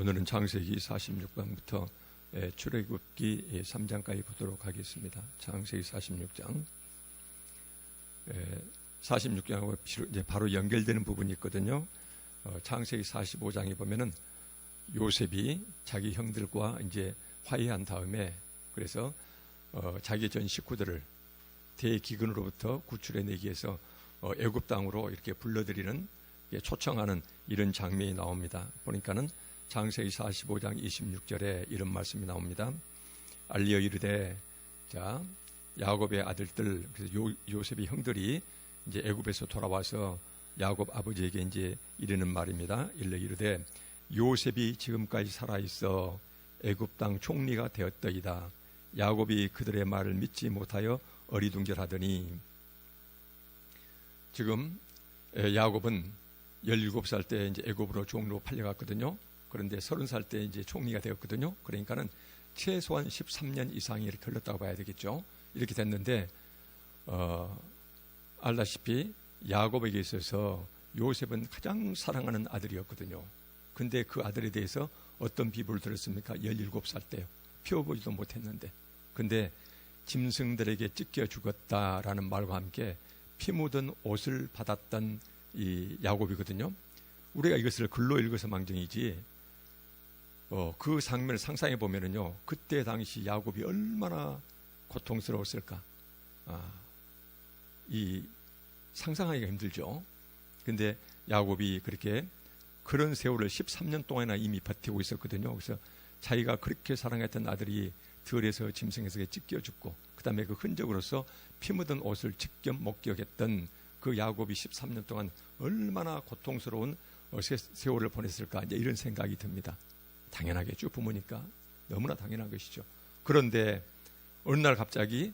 오늘은 창세기 46장부터 출애굽기 3장까지 보도록 하겠습니다. 창세기 46장. 46장하고 이제 바로 연결되는 부분이 있거든요. 창세기 45장에 보면은 요셉이 자기 형들과 이제 화해한 다음에 그래서 자기 전 식구들을 대기근으로부터 구출해내기 위해서 애굽 땅으로 이렇게 불러들이는 초청하는 이런 장면이 나옵니다. 보니까는 창세기 45장 26절에 이런 말씀이 나옵니다. 알리어 이르되, 자, 야곱의 아들들, 그래서 요셉의 형들이 이제 애굽에서 돌아와서 야곱 아버지에게 이제 이르는 말입니다. 일러 이르되, 요셉이 지금까지 살아 있어 애굽 땅 총리가 되었더이다. 야곱이 그들의 말을 믿지 못하여 어리둥절하더니, 지금 야곱은 17살 때 이제 애굽으로 종로로 팔려갔거든요. 그런데 30살 때 이제 총리가 되었거든요. 그러니까는 최소한 13년 이상이 이렇게 흘렀다고 봐야 되겠죠. 이렇게 됐는데, 알다시피 야곱에게 있어서 요셉은 가장 사랑하는 아들이었거든요. 근데 그 아들에 대해서 어떤 비유를 들었습니까? 17살 때요. 피워보지도 못했는데. 근데 짐승들에게 찢겨 죽었다라는 말과 함께 피 묻은 옷을 받았던 이 야곱이거든요. 우리가 이것을 글로 읽어서 망정이지, 그 장면을 상상해 보면은요, 그때 당시 야곱이 얼마나 고통스러웠을까. 이 상상하기가 힘들죠. 근데 야곱이 그렇게 그런 세월을 13년 동안이나 이미 버티고 있었거든요. 그래서 자기가 그렇게 사랑했던 아들이 들에서 짐승에게 찢겨 죽고, 그 다음에 그 흔적으로서 피 묻은 옷을 직접 목격했던 그 야곱이 13년 동안 얼마나 고통스러운 세월을 보냈을까, 이제 이런 생각이 듭니다. 당연하겠죠. 부모니까 너무나 당연한 것이죠. 그런데 어느 날 갑자기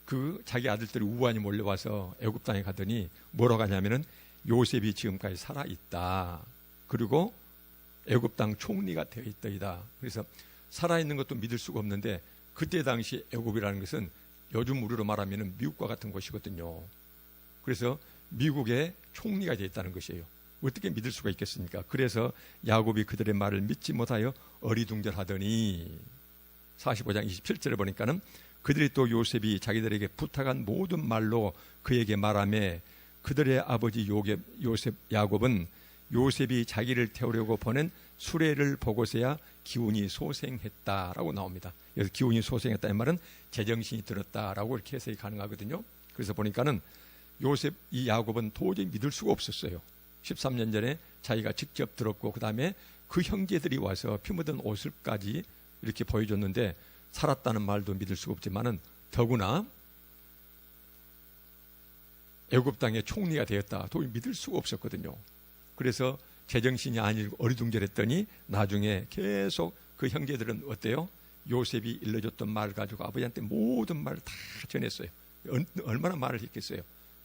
그 자기 아들들이 우환히 몰려와서 애굽 땅에 가더니 뭐라고 하냐면은 요셉이 지금까지 살아 있다. 그리고 애굽 땅 총리가 되어 있더이다. 그래서 살아 있는 것도 믿을 수가 없는데, 그때 당시 애굽이라는 것은 요즘 우리로 말하면은 미국과 같은 곳이거든요. 그래서 미국의 총리가 되어 있다는 것이에요. 어떻게 믿을 수가 있겠습니까? 그래서 야곱이 그들의 말을 믿지 못하여 어리둥절하더니, 45장 27절에 보니까는 그들이 또 요셉이 자기들에게 부탁한 모든 말로 그에게 말하며, 그들의 아버지 야곱은 요셉이 자기를 태우려고 보낸 수레를 보고서야 기운이 소생했다라고 나옵니다. 그래서 기운이 소생했다는 말은 제정신이 들었다라고 이렇게 해석이 가능하거든요. 그래서 보니까는 이 야곱은 도저히 믿을 수가 없었어요. 13년 전에 자기가 직접 들었고, 그 다음에 그 형제들이 와서 피 묻은 옷을까지 이렇게 보여줬는데, 살았다는 말도 믿을 수가 없지만은 더구나 애굽 땅의 총리가 되었다, 도저히 믿을 수가 없었거든요. 그래서 제정신이 아니고 어리둥절했더니 나중에 계속 그 형제들은 어때요? 요셉이 일러줬던 말 가지고 아버지한테 모든 말을 다 전했어요. 얼마나 말을 했겠어요.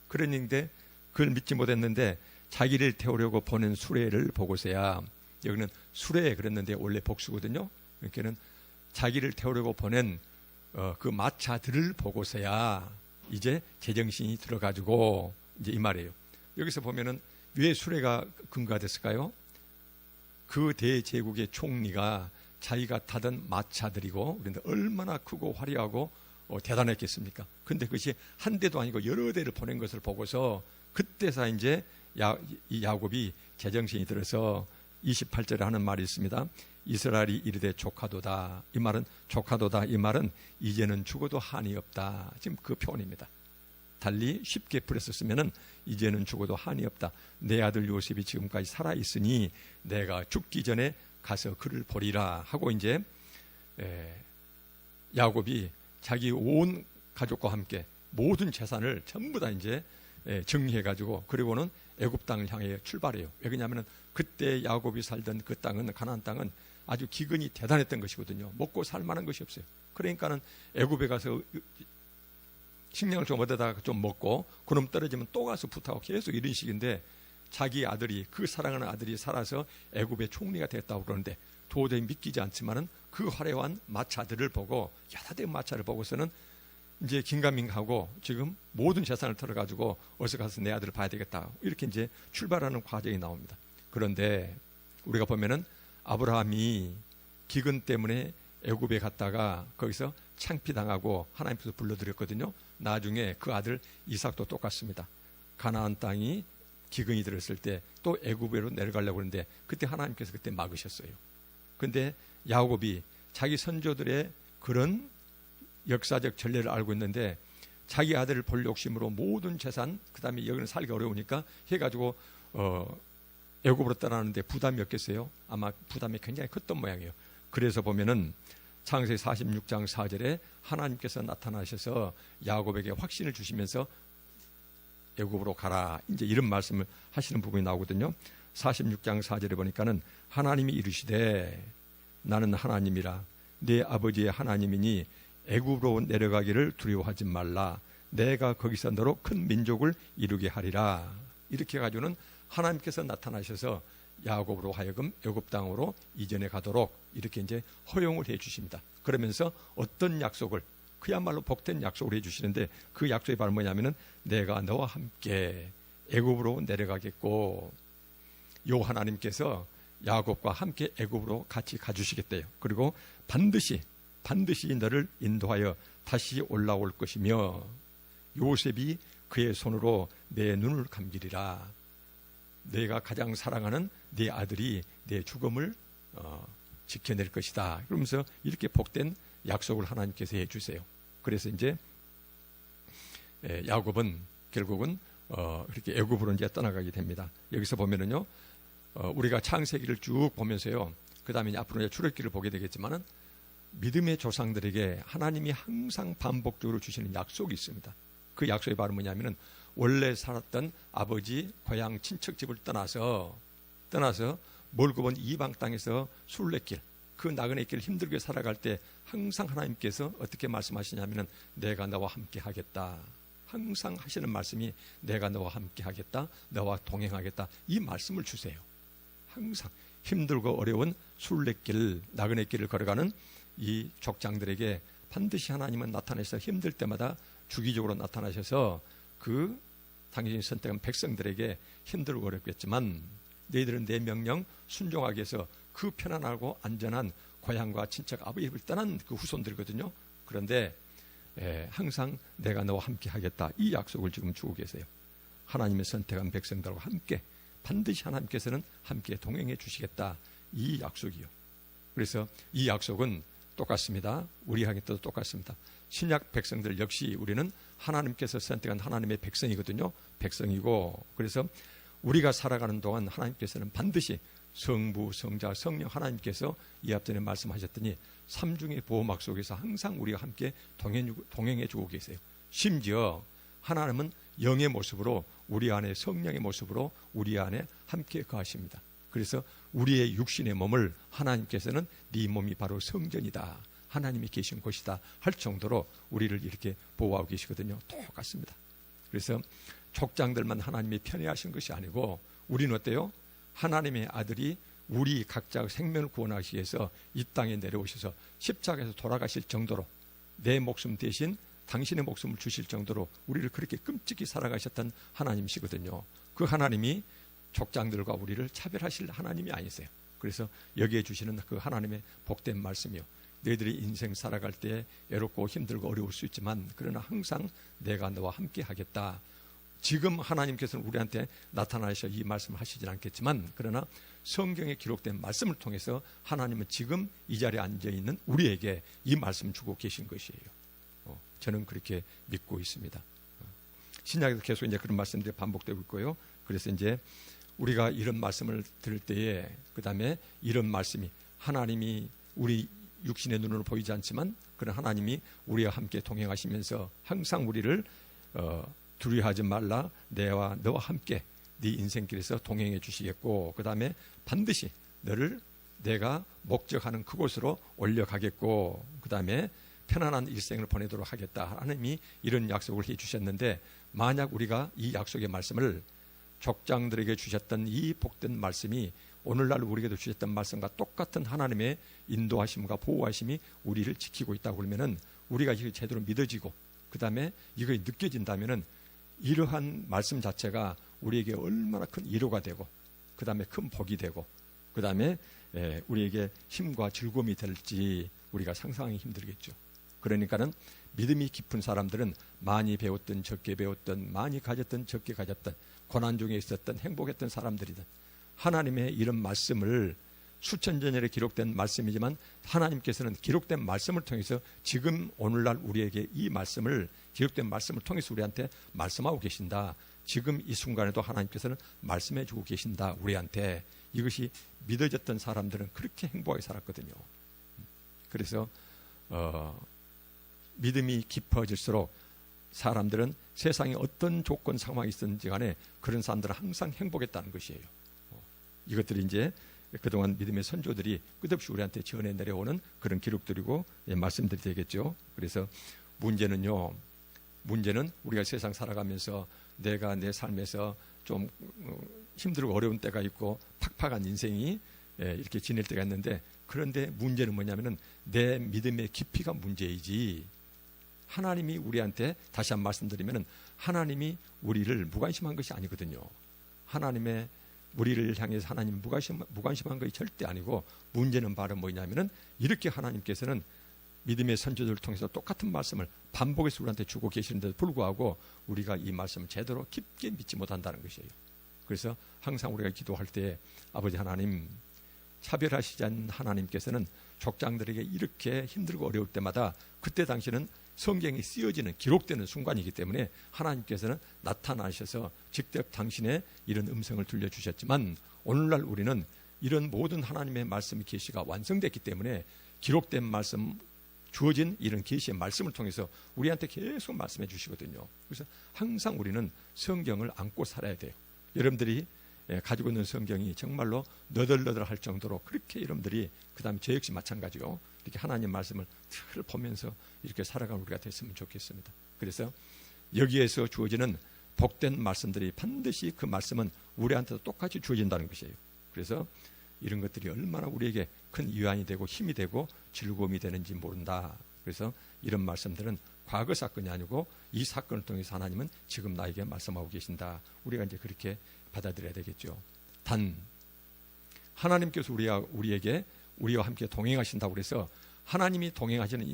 그랬는데 그걸 믿지 못했는데, 자기를 태우려고 보낸 수레를 보고서야, 여기는 수레 그랬는데 원래 복수거든요. 그러니까는 자기를 태우려고 보낸 그 마차들을 보고서야 이제 제정신이 들어가지고, 이제 이 말이에요. 여기서 보면은 왜 수레가 근거가 됐을까요? 그 대제국의 총리가 자기가 타던 마차들이고, 그런데 얼마나 크고 화려하고 대단했겠습니까? 근데 그것이 한 대도 아니고 여러 대를 보낸 것을 보고서 그때서 이제 이 야곱이 제정신이 들어서 28절에 하는 말이 있습니다. 이스라엘이 이르되 조카도다. 이 말은 조카도다. 이 말은 이제는 죽어도 한이 없다. 지금 그 표현입니다. 달리 쉽게 풀었으면은 이제는 죽어도 한이 없다. 내 아들 요셉이 지금까지 살아 있으니 내가 죽기 전에 가서 그를 보리라 하고, 이제 야곱이 자기 온 가족과 함께 모든 재산을 전부 다 이제 정리해가지고, 그리고는 애굽 땅을 향해 출발해요. 왜냐하면은 그때 야곱이 살던 그 땅은, 가나안 땅은 아주 기근이 대단했던 것이거든요. 먹고 살 만한 것이 없어요. 그러니까는 애굽에 가서 식량을 좀 얻어다가 좀 먹고, 그럼 떨어지면 또 가서 부탁하고 계속 이런 식인데, 자기 아들이, 그 사랑하는 아들이 살아서 애굽의 총리가 됐다고 그러는데 도저히 믿기지 않지만은 그 화려한 마차들을 보고, 여러 대 마차를 보고서는 이제 긴가민가하고 지금 모든 재산을 털어가지고 어서 가서 내 아들을 봐야 되겠다, 이렇게 이제 출발하는 과정이 나옵니다. 그런데 우리가 보면은 아브라함이 기근 때문에 애굽에 갔다가 거기서 창피당하고 하나님께서 불러들였거든요. 나중에 그 아들 이삭도 똑같습니다. 가나안 땅이 기근이 들었을 때 또 애굽으로 내려가려고 하는데 그때 하나님께서 그때 막으셨어요. 근데 야곱이 자기 선조들의 그런 역사적 전례를 알고 있는데 자기 아들을 볼 욕심으로 모든 재산, 그 다음에 여기는 살기 어려우니까 해가지고 애굽으로 떠나는데 부담이 없겠어요? 아마 부담이 굉장히 컸던 모양이에요. 그래서 보면은 창세기 46장 4절에 하나님께서 나타나셔서 야곱에게 확신을 주시면서 애굽으로 가라, 이제 이런 말씀을 하시는 부분이 나오거든요. 46장 4절에 보니까는 하나님이 이르시되 나는 하나님이라 네 아버지의 하나님이니 애굽으로 내려가기를 두려워하지 말라. 내가 거기서 너로 큰 민족을 이루게 하리라. 이렇게 가지고는 하나님께서 나타나셔서 야곱으로 하여금 애굽 땅으로 이전해 가도록 이렇게 이제 허용을 해 주십니다. 그러면서 어떤 약속을, 그야말로 복된 약속을 해 주시는데 그 약속이 바로 뭐냐면은 내가 너와 함께 애굽으로 내려가겠고, 요 하나님께서 야곱과 함께 애굽으로 같이 가주시겠대요. 그리고 반드시 너를 인도하여 다시 올라올 것이며 요셉이 그의 손으로 내 눈을 감기리라. 내가 가장 사랑하는 네 아들이 내 죽음을 지켜낼 것이다. 그러면서 이렇게 복된 약속을 하나님께서 해주세요. 그래서 이제 야곱은 결국은 그렇게 애굽으로 이제 떠나가게 됩니다. 여기서 보면은요, 우리가 창세기를 쭉 보면서요, 그 다음에 앞으로 이제 출애굽기를 보게 되겠지만은 믿음의 조상들에게 하나님이 항상 반복적으로 주시는 약속이 있습니다. 그 약속이 바로 뭐냐면은 원래 살았던 아버지 고향 친척집을 떠나서 멀고 먼 이방 땅에서 순례길, 그 나그네 길 힘들게 살아갈 때 항상 하나님께서 어떻게 말씀하시냐면은 내가 너와 함께 하겠다. 항상 하시는 말씀이 내가 너와 함께 하겠다, 너와 동행하겠다, 이 말씀을 주세요. 항상 힘들고 어려운 순례길, 나그네 길을 걸어가는 이 족장들에게 반드시 하나님은 나타나셔서 힘들 때마다 주기적으로 나타나셔서 그 당신이 선택한 백성들에게 힘들고 어렵겠지만 너희들은 내 명령 순종하기 위해서 그 편안하고 안전한 고향과 친척 아버지를 떠난 그 후손들이거든요. 그런데 항상 내가 너와 함께 하겠다, 이 약속을 지금 주고 계세요. 하나님의 선택한 백성들과 함께 반드시 하나님께서는 함께 동행해 주시겠다, 이 약속이요. 그래서 이 약속은 똑같습니다. 우리에게도 똑같습니다. 신약 백성들 역시 우리는 하나님께서 선택한 하나님의 백성이거든요. 백성이고, 그래서 우리가 살아가는 동안 하나님께서는 반드시 성부, 성자, 성령 하나님께서 이 앞전에 말씀하셨더니 삼중의 보호막 속에서 항상 우리와 함께 동행해 주고 계세요. 심지어 하나님은 영의 모습으로, 우리 안에 성령의 모습으로 우리 안에 함께 거하십니다. 그래서 우리의 육신의 몸을 하나님께서는 네 몸이 바로 성전이다, 하나님이 계신 곳이다 할 정도로 우리를 이렇게 보호하고 계시거든요. 똑같습니다. 그래서 족장들만 하나님이 편애하신 것이 아니고 우리는 어때요? 하나님의 아들이 우리 각자 생명을 구원하시기 위해서 이 땅에 내려오셔서 십자가에서 돌아가실 정도로 내 목숨 대신 당신의 목숨을 주실 정도로 우리를 그렇게 끔찍히 사랑하셨던 하나님이시거든요. 그 하나님이 족장들과 우리를 차별하실 하나님이 아니세요. 그래서 여기에 주시는 그 하나님의 복된 말씀이요, 너희들이 인생 살아갈 때 외롭고 힘들고 어려울 수 있지만 그러나 항상 내가 너와 함께 하겠다. 지금 하나님께서는 우리한테 나타나셔 이 말씀을 하시진 않겠지만 그러나 성경에 기록된 말씀을 통해서 하나님은 지금 이 자리에 앉아있는 우리에게 이 말씀을 주고 계신 것이에요. 저는 그렇게 믿고 있습니다. 신약에서 계속 이제 그런 말씀들이 반복되고 있고요. 그래서 이제 우리가 이런 말씀을 들을 때에 그 다음에 이런 말씀이 하나님이 우리 육신의 눈으로 보이지 않지만 그런 하나님이 우리와 함께 동행하시면서 항상 우리를 두려워하지 말라, 내와 너와 함께 네 인생길에서 동행해 주시겠고 그 다음에 반드시 너를 내가 목적하는 그곳으로 올려가겠고 그 다음에 편안한 일생을 보내도록 하겠다, 하나님이 이런 약속을 해 주셨는데 만약 우리가 이 약속의 말씀을 족장들에게 주셨던 이 복된 말씀이 오늘날 우리에게도 주셨던 말씀과 똑같은 하나님의 인도하심과 보호하심이 우리를 지키고 있다고 그러면은 우리가 이게 제대로 믿어지고 그 다음에 이거 느껴진다면은 이러한 말씀 자체가 우리에게 얼마나 큰 위로가 되고 그 다음에 큰 복이 되고 그 다음에 우리에게 힘과 즐거움이 될지 우리가 상상하기 힘들겠죠. 그러니까는 믿음이 깊은 사람들은 많이 배웠든 적게 배웠든 많이 가졌든 적게 가졌든 고난 중에 있었던 행복했던 사람들이든 하나님의 이런 말씀을 수천 년 전에 기록된 말씀이지만 하나님께서는 기록된 말씀을 통해서 지금 오늘날 우리에게 이 말씀을 기록된 말씀을 통해서 우리한테 말씀하고 계신다. 지금 이 순간에도 하나님께서는 말씀해 주고 계신다. 우리한테. 이것이 믿어졌던 사람들은 그렇게 행복하게 살았거든요. 그래서 믿음이 깊어질수록 사람들은 세상에 어떤 조건 상황이 있었는지 간에 그런 사람들은 항상 행복했다는 것이에요. 이것들이 이제 그동안 믿음의 선조들이 끝없이 우리한테 전해 내려오는 그런 기록들이고 말씀들이 되겠죠. 그래서 문제는 우리가 세상 살아가면서 내가 내 삶에서 좀 힘들고 어려운 때가 있고 팍팍한 인생이 이렇게 지낼 때가 있는데, 그런데 문제는 뭐냐면은 내 믿음의 깊이가 문제이지, 하나님이 우리한테, 다시 한 말씀드리면은 하나님이 우리를 무관심한 것이 아니거든요. 하나님의 우리를 향해서 하나님 무관심한 것이 절대 아니고, 문제는 바로 뭐냐면은 이렇게 하나님께서는 믿음의 선조들을 통해서 똑같은 말씀을 반복해서 우리한테 주고 계시는데도 불구하고 우리가 이 말씀을 제대로 깊게 믿지 못한다는 것이에요. 그래서 항상 우리가 기도할 때 아버지 하나님, 차별하시지 않는 하나님께서는 족장들에게 이렇게 힘들고 어려울 때마다 그때 당시는 성경이 쓰여지는 기록되는 순간이기 때문에 하나님께서는 나타나셔서 직접 당신의 이런 음성을 들려주셨지만, 오늘날 우리는 이런 모든 하나님의 말씀 계시가 완성됐기 때문에 기록된 말씀, 주어진 이런 계시의 말씀을 통해서 우리한테 계속 말씀해 주시거든요. 그래서 항상 우리는 성경을 안고 살아야 돼요. 여러분들이 가지고 있는 성경이 정말로 너덜너덜할 정도로 그렇게 여러분들이, 그 다음에 저 역시 마찬가지로 이렇게 하나님 말씀을 틀 보면서 이렇게 살아가는 우리가 됐으면 좋겠습니다. 그래서 여기에서 주어지는 복된 말씀들이 반드시 그 말씀은 우리한테도 똑같이 주어진다는 것이에요. 그래서 이런 것들이 얼마나 우리에게 큰 위안이 되고 힘이 되고 즐거움이 되는지 모른다. 그래서 이런 말씀들은 과거 사건이 아니고 이 사건을 통해서 하나님은 지금 나에게 말씀하고 계신다. 우리가 이제 그렇게 받아들여야 되겠죠. 단 하나님께서 우리와 함께 동행하신다고 그래서 하나님이 동행하시는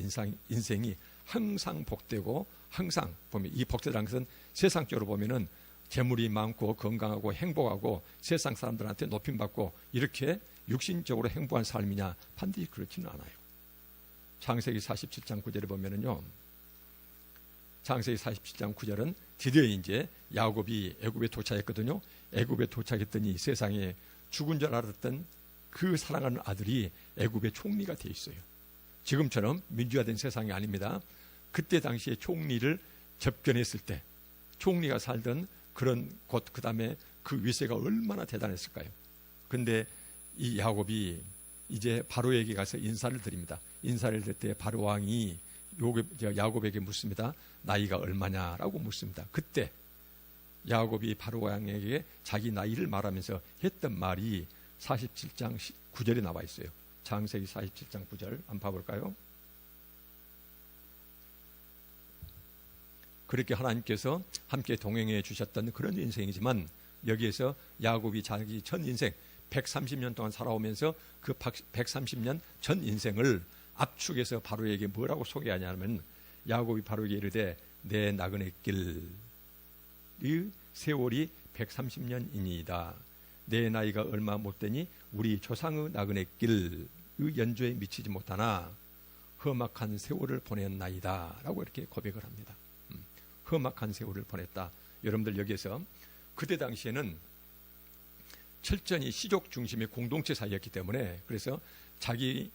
인생이 항상 복되고, 항상 보면 이 복되다는 것은 세상적으로 보면은 재물이 많고 건강하고 행복하고 세상 사람들한테 높임받고 이렇게 육신적으로 행복한 삶이냐, 반드시 그렇지는 않아요. 창세기 47장 9절에 보면은요, 창세기 47장 9절은 드디어 이제 야곱이 애굽에 도착했거든요. 애굽에 도착했더니 세상에 죽은 줄 알았던 그 사랑하는 아들이 애굽의 총리가 돼 있어요. 지금처럼 민주화된 세상이 아닙니다. 그때 당시에 총리를 접견했을 때 총리가 살던 그런 곳, 그 다음에 그 위세가 얼마나 대단했을까요? 근데 이 야곱이 이제 바로에게 가서 인사를 드립니다. 인사를 드릴 때 바로 왕이 야곱에게 묻습니다. 나이가 얼마냐라고 묻습니다. 그때 야곱이 바로 왕에게 자기 나이를 말하면서 했던 말이 47장 9절에 나와 있어요. 창세기 47장 9절 한번 봐볼까요? 그렇게 하나님께서 함께 동행해 주셨던 그런 인생이지만, 여기에서 야곱이 자기 전 인생 130년 동안 살아오면서 그 130년 전 인생을 압축해서 바로에게 뭐라고 소개하냐면, 야곱이 바로에게 이르되 내 나그네 길, 이 세월이 130년이니이다. 내 나이가 얼마 못 되니 우리 조상의 나그네 길의 연조에 미치지 못하나 험악한 세월을 보냈나이다 라고 이렇게 고백을 합니다. 험악한 세월을 보냈다. 여러분들 여기에서 그때 당시에는 철저히 시족 중심의 공동체 사이였기 때문에, 그래서 자기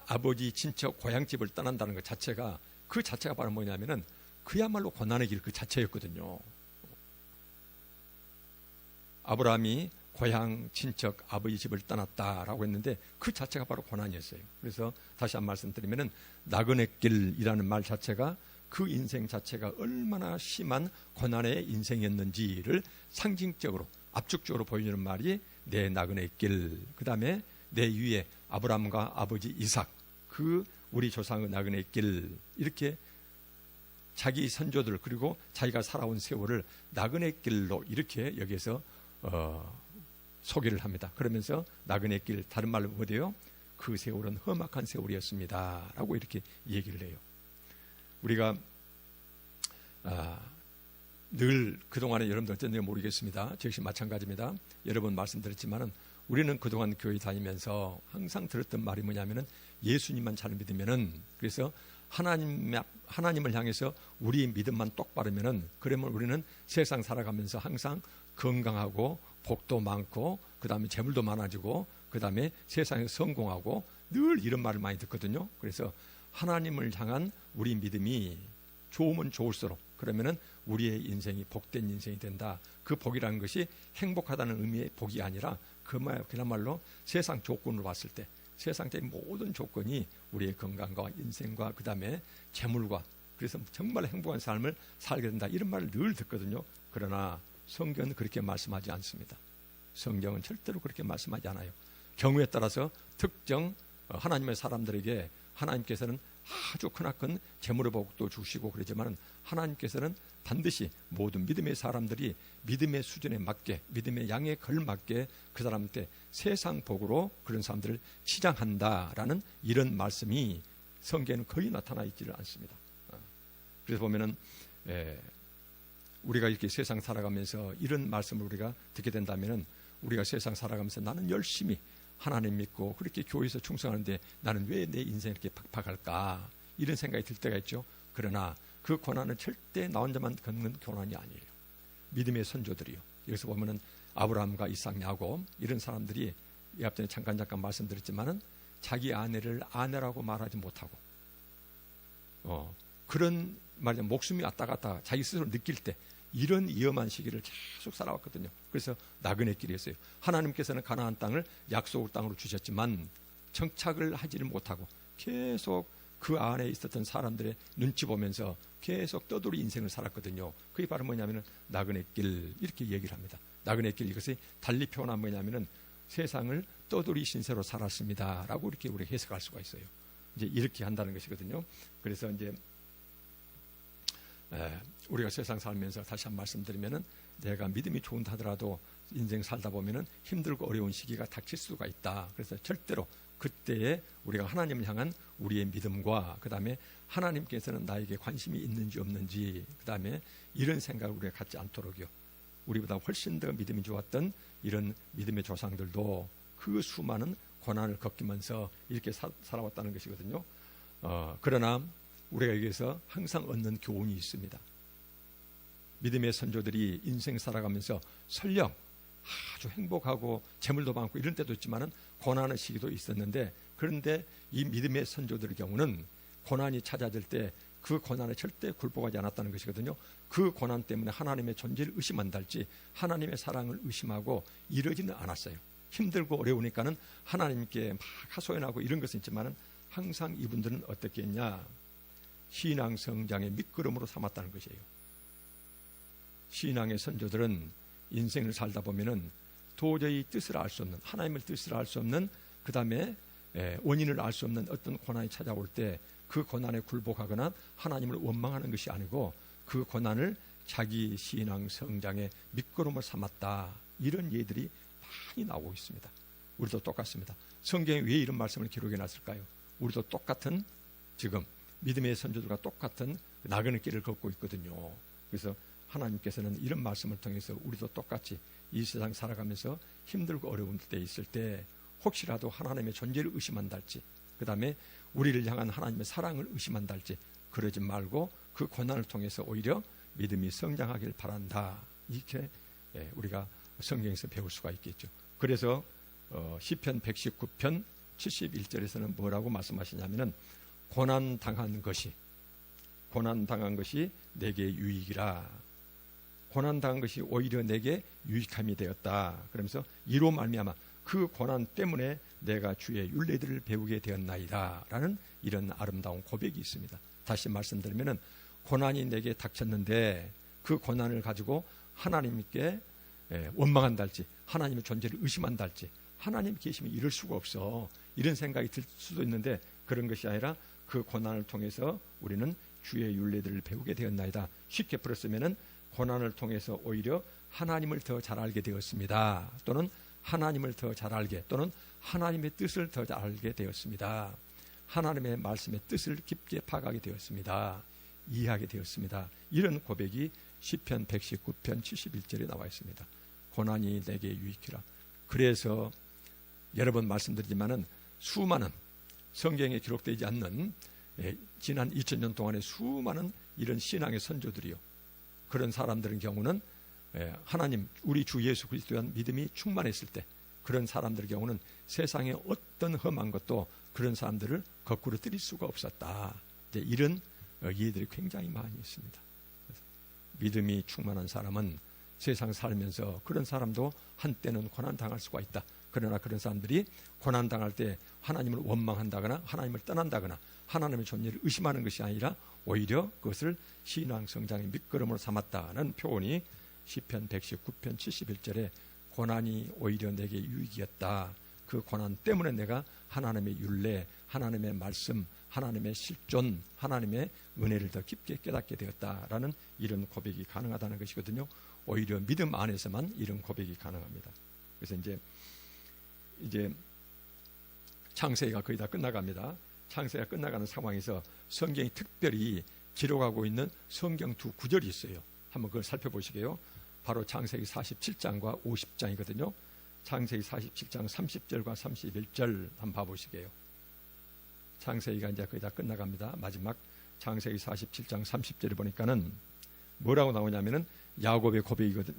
아버지 친척 고향집을 떠난다는 것 자체가, 그 자체가 바로 뭐냐면은 그야말로 고난의 길 그 자체였거든요. 아브라함이 고향 친척 아버지 집을 떠났다라고 했는데 그 자체가 바로 고난이었어요. 그래서 다시 한 말씀 드리면은 나그네 길이라는 말 자체가 그 인생 자체가 얼마나 심한 고난의 인생이었는지를 상징적으로 압축적으로 보여주는 말이 내 나그네 길, 그 다음에 내 위에 아브라함과 아버지 이삭, 그 우리 조상의 나그네 길, 이렇게 자기 선조들 그리고 자기가 살아온 세월을 나그네 길로 이렇게 여기서 소개를 합니다. 그러면서 나그네 길, 다른 말로 뭐래요? 그 세월은 험악한 세월이었습니다 라고 이렇게 얘기를 해요. 우리가 늘 그동안에 여러분들 어땠는지 모르겠습니다. 저 역시 마찬가지입니다. 여러 번 말씀드렸지만은 우리는 그동안 교회 다니면서 항상 들었던 말이 뭐냐면은 예수님만 잘 믿으면은, 그래서 하나님을 향해서 우리의 믿음만 똑바르면은, 그러면 우리는 세상 살아가면서 항상 건강하고 복도 많고 그 다음에 재물도 많아지고 그 다음에 세상에서 성공하고, 늘 이런 말을 많이 듣거든요. 그래서 하나님을 향한 우리 믿음이 좋으면 좋을수록, 그러면은 우리의 인생이 복된 인생이 된다. 그 복이라는 것이 행복하다는 의미의 복이 아니라 그야말로 세상 조건으로 봤을 때 세상적인 모든 조건이 우리의 건강과 인생과 그 다음에 재물과, 그래서 정말 행복한 삶을 살게 된다, 이런 말을 늘 듣거든요. 그러나 성경은 그렇게 말씀하지 않습니다. 성경은 절대로 그렇게 말씀하지 않아요. 경우에 따라서 특정 하나님의 사람들에게 하나님께서는 아주 크나큰 재물의 복도 주시고 그러지만, 하나님께서는 반드시 모든 믿음의 사람들이 믿음의 수준에 맞게, 믿음의 양에 걸맞게 그 사람한테 세상 복으로 그런 사람들을 치장한다라는 이런 말씀이 성경에는 거의 나타나 있지를 않습니다. 그래서 보면은 우리가 이렇게 세상 살아가면서 이런 말씀을 우리가 듣게 된다면은, 우리가 세상 살아가면서 나는 열심히 하나님 믿고 그렇게 교회에서 충성하는데 나는 왜 내 인생이 이렇게 팍팍할까, 이런 생각이 들 때가 있죠. 그러나 그 고난은 절대 나 혼자만 겪는 고난이 아니에요. 믿음의 선조들이요, 여기서 보면은 아브라함과 이삭, 야곱, 이런 사람들이 앞전에 잠깐 말씀드렸지만은 자기 아내를 아내라고 말하지 못하고 그런 말이야, 목숨이 왔다 갔다 자기 스스로 느낄 때 이런 위험한 시기를 계속 살아왔거든요. 그래서 나그네 길이었어요. 하나님께서는 가나안 땅을 약속 땅으로 주셨지만 정착을 하지를 못하고 계속 그 안에 있었던 사람들의 눈치 보면서 계속 떠돌이 인생을 살았거든요. 그게 바로 뭐냐면은 나그네 길, 이렇게 얘기를 합니다. 나그네 길, 이것이 달리 표현하면 뭐냐면은 세상을 떠돌이 신세로 살았습니다 라고 이렇게 우리가 해석할 수가 있어요. 이제 이렇게 한다는 것이거든요. 그래서 이제 우리가 세상 살면서 다시 한 말씀드리면은, 내가 믿음이 좋은다 하더라도 인생 살다 보면은 힘들고 어려운 시기가 닥칠 수가 있다. 그래서 절대로 그때에 우리가 하나님을 향한 우리의 믿음과 그 다음에 하나님께서는 나에게 관심이 있는지 없는지, 그 다음에 이런 생각을 우리가 갖지 않도록요. 우리보다 훨씬 더 믿음이 좋았던 이런 믿음의 조상들도 그 수많은 고난을 겪으면서 이렇게 살아왔다는 것이거든요. 그러나 우리가 여기에서 항상 얻는 교훈이 있습니다. 믿음의 선조들이 인생 살아가면서 설령 아주 행복하고 재물도 많고 이런 때도 있지만은 고난의 시기도 있었는데, 그런데 이 믿음의 선조들의 경우는 고난이 찾아들 때 그 고난에 절대 굴복하지 않았다는 것이거든요. 그 고난 때문에 하나님의 존재를 의심한다 할지 하나님의 사랑을 의심하고 이러지는 않았어요. 힘들고 어려우니까는 하나님께 막 하소연하고 이런 것은 있지만은 항상 이분들은 어떻게 했냐, 신앙 성장의 밑거름으로 삼았다는 것이에요. 신앙의 선조들은 인생을 살다 보면은 도저히 뜻을 알 수 없는, 하나님의 뜻을 알 수 없는, 그 다음에 원인을 알 수 없는 어떤 고난이 찾아올 때 그 고난에 굴복하거나 하나님을 원망하는 것이 아니고 그 고난을 자기 신앙 성장의 밑거름을 삼았다, 이런 예들이 많이 나오고 있습니다. 우리도 똑같습니다. 성경에 왜 이런 말씀을 기록해 놨을까요? 우리도 똑같은, 지금 믿음의 선조들과 똑같은 나그네 길을 걷고 있거든요. 그래서 하나님께서는 이런 말씀을 통해서 우리도 똑같이 이 세상 살아가면서 힘들고 어려운 때 있을 때 혹시라도 하나님의 존재를 의심한다 할지, 그 다음에 우리를 향한 하나님의 사랑을 의심한다 할지 그러지 말고 그 고난을 통해서 오히려 믿음이 성장하길 바란다, 이렇게 우리가 성경에서 배울 수가 있겠죠. 그래서 시편 119편 71절에서는 뭐라고 말씀하시냐면은 고난당한 것이 내게 유익이라, 고난당한 것이 오히려 내게 유익함이 되었다. 그러면서 이로 말미암아 그 고난 때문에 내가 주의 율례들을 배우게 되었나이다 라는 이런 아름다운 고백이 있습니다. 다시 말씀드리면은 고난이 내게 닥쳤는데 그 고난을 가지고 하나님께 원망한다 할지 하나님의 존재를 의심한다 할지, 하나님 계시면 이럴 수가 없어, 이런 생각이 들 수도 있는데 그런 것이 아니라 그 고난을 통해서 우리는 주의 율례들을 배우게 되었나이다. 쉽게 풀었으면은 고난을 통해서 오히려 하나님을 더 잘 알게 되었습니다. 또는 하나님을 더 잘 알게 또는 하나님의 뜻을 더 잘 알게 되었습니다. 하나님의 말씀의 뜻을 깊게 파악하게 되었습니다. 이해하게 되었습니다. 이런 고백이 시편 119편 71절에 나와 있습니다. 고난이 내게 유익이라. 그래서 여러 번 말씀드리지만은 수많은 성경에 기록되지 않는 지난 2000년 동안의 수많은 이런 신앙의 선조들이요. 그런 사람들의 경우는 하나님 우리 주 예수 그리스도에 대한 믿음이 충만했을 때 그런 사람들의 경우는 세상에 어떤 험한 것도 그런 사람들을 거꾸로 뜨릴 수가 없었다. 이제 이런 이해들이 굉장히 많이 있습니다. 믿음이 충만한 사람은 세상 살면서 그런 사람도 한때는 고난당할 수가 있다. 그러나 그런 사람들이 고난당할 때 하나님을 원망한다거나 하나님을 떠난다거나 하나님의 존재를 의심하는 것이 아니라 오히려 그것을 신앙 성장의 밑거름으로 삼았다는 표현이 시편 119편 71절에 고난이 오히려 내게 유익이었다. 그 고난 때문에 내가 하나님의 율례, 하나님의 말씀, 하나님의 실존, 하나님의 은혜를 더 깊게 깨닫게 되었다라는 이런 고백이 가능하다는 것이거든요. 오히려 믿음 안에서만 이런 고백이 가능합니다. 그래서 이제 창세기가 거의 다 끝나갑니다. 창세기가 끝나가는 상황에서 성경이 특별히 기록하고 있는 성경 두 구절이 있어요. 한번 그걸 살펴보시게요. 바로 창세기 47장과 50장이거든요. 창세기 47장 30절과 31절 한번 봐보시게요. 창세기가 이제 거의 다 끝나갑니다. 마지막 창세기 47장 30절을 보니까는 뭐라고 나오냐면은 야곱의 고백이거든.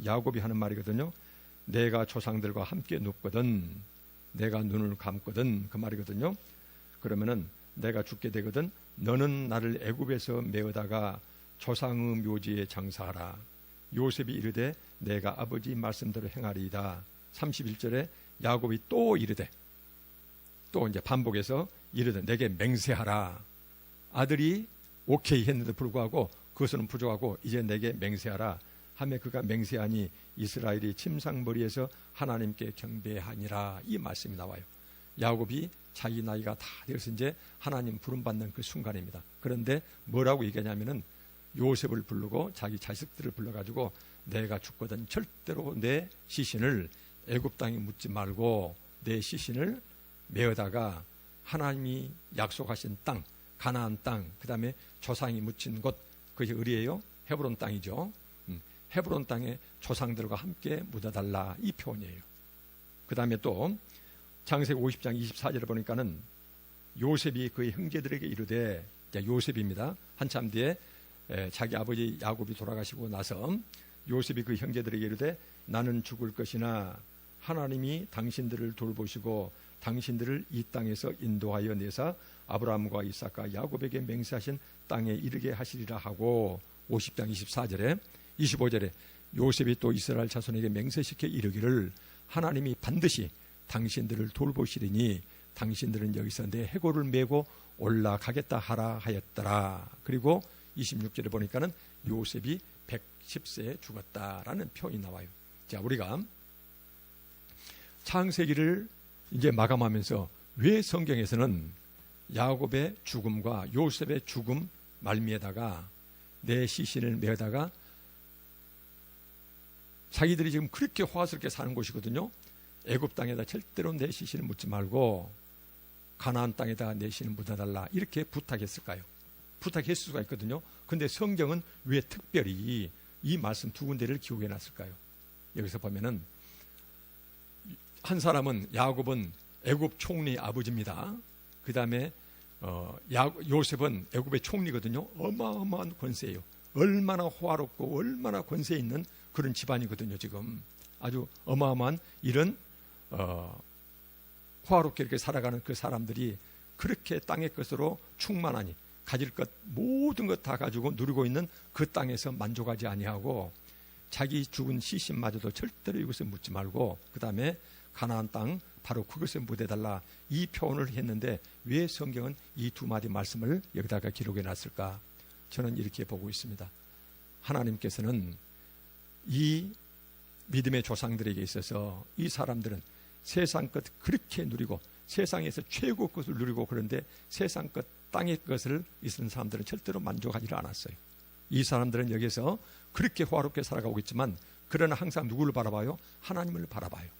야곱이 하는 말이거든요. 내가 조상들과 함께 눕거든, 내가 눈을 감거든, 그 말이거든요. 그러면은 내가 죽게 되거든 너는 나를 애굽에서 메어다가 조상의 묘지에 장사하라. 요셉이 이르되 내가 아버지 말씀대로 행하리이다. 31절에 야곱이 또 이르되, 또 이제 반복해서 이르되 내게 맹세하라. 아들이 오케이 했는데 불구하고 그것은 부족하고 이제 내게 맹세하라 하며 그가 맹세하니 이스라엘이 침상머리에서 하나님께 경배하니라. 이 말씀이 나와요. 야곱이 자기 나이가 다 되어서 이제 하나님 부름받는 그 순간입니다. 그런데 뭐라고 얘기하냐면은 요셉을 부르고 자기 자식들을 불러가지고 내가 죽거든 절대로 내 시신을 애굽 땅에 묻지 말고 내 시신을 메어다가 하나님이 약속하신 땅, 가나안 땅, 그 다음에 조상이 묻힌 곳, 그것이 어디예요? 헤브론 땅이죠. 헤브론 땅에 조상들과 함께 묻어달라, 이 표현이에요. 그 다음에 또 창세기 50장 24절을 보니까는 요셉이 그의 형제들에게 이르되, 요셉입니다. 한참 뒤에 자기 아버지 야곱이 돌아가시고 나서 요셉이 그 형제들에게 이르되 나는 죽을 것이나 하나님이 당신들을 돌보시고 당신들을 이 땅에서 인도하여 내사 아브라함과 이삭과 야곱에게 맹세하신 땅에 이르게 하시리라 하고, 50장 24절에 25절에 요셉이 또 이스라엘 자손에게 맹세시켜 이르기를 하나님이 반드시 당신들을 돌보시리니 당신들은 여기서 내 해골을 메고 올라가겠다 하라 하였더라. 그리고 26절에 보니까는 요셉이 110세에 죽었다라는 표현이 나와요. 자, 우리가 창세기를 이제 마감하면서 왜 성경에서는 야곱의 죽음과 요셉의 죽음 말미에다가 내 시신을 메다가 자기들이 지금 그렇게 호화스럽게 사는 곳이거든요. 애굽 땅에다 절대로 내 시신을 묻지 말고 가나안 땅에다 내 시신을 묻어달라, 이렇게 부탁했을까요? 부탁했을 수가 있거든요. 그런데 성경은 왜 특별히 이 말씀 두 군데를 기록해 놨을까요? 여기서 보면은 한 사람은 야곱은 애굽 총리 아버지입니다. 그 다음에 요셉은 애굽의 총리거든요. 어마어마한 권세예요. 얼마나 호화롭고 얼마나 권세 있는 그런 집안이거든요. 지금 아주 어마어마한 이런 호화롭게 이렇게 살아가는 그 사람들이 그렇게 땅의 것으로 충만하니 가질 것 모든 것 다 가지고 누리고 있는 그 땅에서 만족하지 아니하고 자기 죽은 시신마저도 절대로 이것을 묻지 말고 그 다음에 가나안 땅 바로 그것을 묻어달라, 이 표현을 했는데 왜 성경은 이 두 마디 말씀을 여기다가 기록해 놨을까? 저는 이렇게 보고 있습니다. 하나님께서는 이 믿음의 조상들에게 있어서 이 사람들은 세상 것 그렇게 누리고 세상에서 최고 것을 누리고, 그런데 세상 것 땅의 것을 있는 사람들은 절대로 만족하지 않았어요. 이 사람들은 여기서 그렇게 호화롭게 살아가고 있지만 그러나 항상 누구를 바라봐요? 하나님을 바라봐요.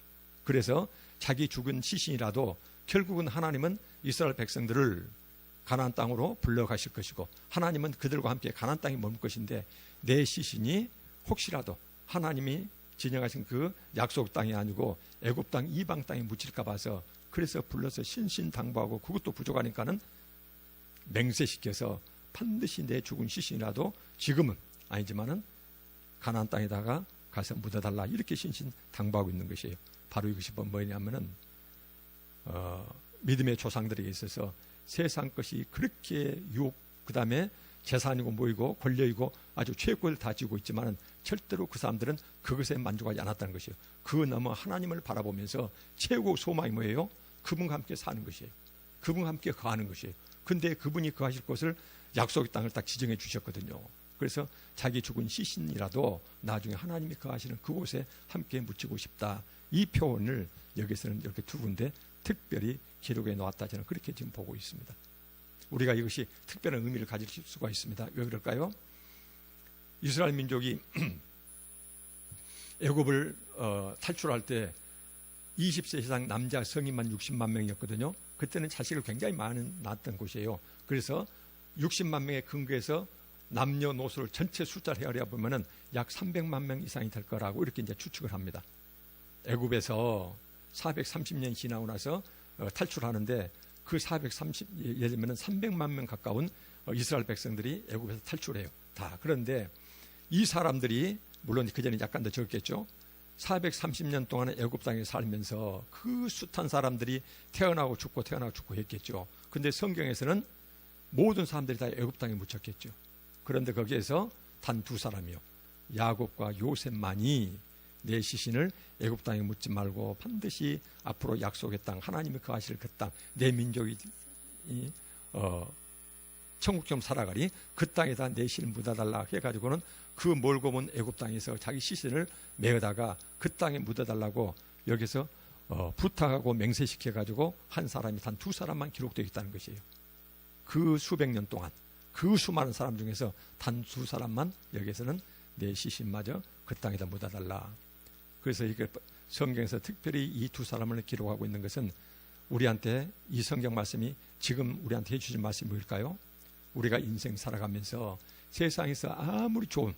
그래서 자기 죽은 시신이라도 결국은 하나님은 이스라엘 백성들을 가나안 땅으로 불러가실 것이고 하나님은 그들과 함께 가나안 땅에 머물 것인데 내 시신이 혹시라도 하나님이 진영하신 그 약속 땅이 아니고 애굽 땅 이방 땅에 묻힐까 봐서 그래서 불러서 신신당부하고 그것도 부족하니까는 맹세시켜서 반드시 내 죽은 시신이라도 지금은 아니지만은 가나안 땅에다가 가서 묻어달라 이렇게 신신당부하고 있는 것이에요. 바로 이것이 뭐냐면은 믿음의 조상들에게 있어서 세상 것이 그렇게 유혹 그 다음에 재산이고 뭐이고 권력이고 아주 최고를 다지고 있지만은 절대로 그 사람들은 그것에 만족하지 않았다는 것이에요. 그 너머 하나님을 바라보면서 최고 소망이 뭐예요? 그분과 함께 사는 것이에요. 그분과 함께 거하는 것이에요. 근데 그분이 거하실 곳을 약속의 땅을 딱 지정해 주셨거든요. 그래서 자기 죽은 시신이라도 나중에 하나님이 거하시는 그곳에 함께 묻히고 싶다. 이 표현을 여기서는 이렇게 두 군데 특별히 기록해 놓았다. 저는 그렇게 지금 보고 있습니다. 우리가 이것이 특별한 의미를 가질 수가 있습니다. 왜 그럴까요? 이스라엘 민족이 애굽을 탈출할 때 20세 이상 남자 성인만 60만 명이었거든요. 그때는 자식을 굉장히 많이 낳았던 곳이에요. 그래서 60만 명에 근거해서 남녀노소를 전체 숫자를 헤아려 보면은 약 300만 명 이상이 될 거라고 이렇게 이제 추측을 합니다. 애굽에서 430년 지나고 나서 탈출하는데 그 예를 들면 300만 명 가까운 이스라엘 백성들이 애굽에서 탈출해요. 다. 그런데 이 사람들이 물론 그 전에 약간 더 적겠죠. 430년 동안에 애굽 땅에 살면서 그 숱한 사람들이 태어나고 죽고 했겠죠. 근데 성경에서는 모든 사람들이 다 애굽 땅에 묻혔겠죠. 그런데 거기에서 단 두 사람이요. 야곱과 요셉만이 내 시신을 애굽 땅에 묻지 말고 반드시 앞으로 약속의 땅, 하나님이 거하실 그 땅, 내 민족이 천국처럼 살아가리 그 땅에다 내 신을 묻어달라 해가지고는 그 멀고 먼 애굽 땅에서 자기 시신을 메어다가 그 땅에 묻어달라고 여기서 부탁하고 맹세시켜가지고 한 사람이 단 두 사람만 기록되어 있다는 것이에요. 그 수백 년 동안 그 수많은 사람 중에서 단 두 사람만 여기서는 내 시신마저 그 땅에다 묻어달라. 그래서 이게 성경에서 특별히 이 두 사람을 기록하고 있는 것은 우리한테 이 성경 말씀이 지금 우리한테 해주신 말씀이 뭘까요? 우리가 인생 살아가면서 세상에서 아무리 좋은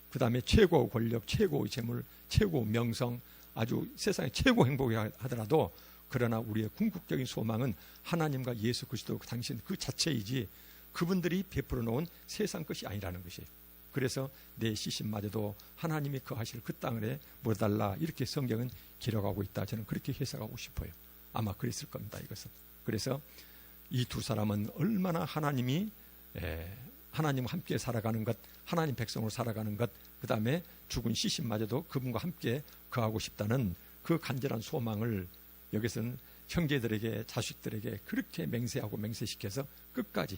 그 다음에 최고 권력, 최고의 재물, 최고 명성 아주 세상의 최고 행복이 하더라도 그러나 우리의 궁극적인 소망은 하나님과 예수 그리스도 당신 그 자체이지 그분들이 베풀어 놓은 세상 것이 아니라는 것이에요. 그래서 내 시신마저도 하나님이 거하실 그 땅을 묻어달라 이렇게 성경은 기록하고 있다. 저는 그렇게 해석하고 싶어요. 아마 그랬을 겁니다. 이것은. 그래서 이 두 사람은 얼마나 하나님과 함께 살아가는 것, 하나님 백성으로 살아가는 것, 그 다음에 죽은 시신마저도 그분과 함께 거하고 싶다는 그 간절한 소망을 여기서는 형제들에게 자식들에게 그렇게 맹세하고 맹세시켜서 끝까지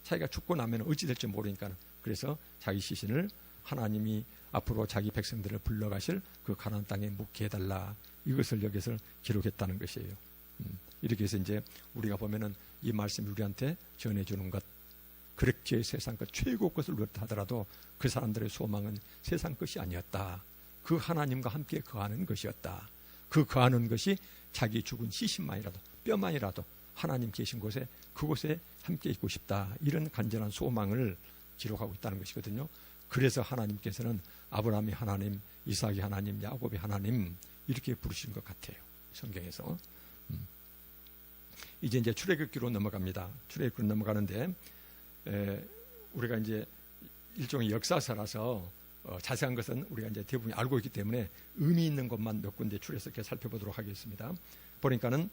자기가 죽고 나면 어찌 될지 모르니까 그래서 자기 시신을 하나님이 앞으로 자기 백성들을 불러가실 그 가나안 땅에 묵게 해달라 이것을 여기서 기록했다는 것이에요. 이렇게 해서 이제 우리가 보면은 이 말씀이 우리한테 전해주는 것 그렇게 세상 것 최고 것을 누렸다 하더라도 그 사람들의 소망은 세상 것이 아니었다. 그 하나님과 함께 거하는 것이었다. 그 거하는 것이 자기 죽은 시신만이라도 뼈만이라도 하나님 계신 곳에 그곳에 함께 있고 싶다. 이런 간절한 소망을 기록하고 있다는 것이거든요. 그래서 하나님께서는 아브라함의 하나님, 이삭의 하나님, 야곱의 하나님 이렇게 부르시는 것 같아요. 성경에서. 이제 출애굽기로 넘어갑니다. 출애굽기로 넘어가는데 우리가 이제 일종의 역사서라서 자세한 것은 우리가 이제 대부분 알고 있기 때문에 의미 있는 것만 몇 군데 추려서 살펴보도록 하겠습니다. 보니까는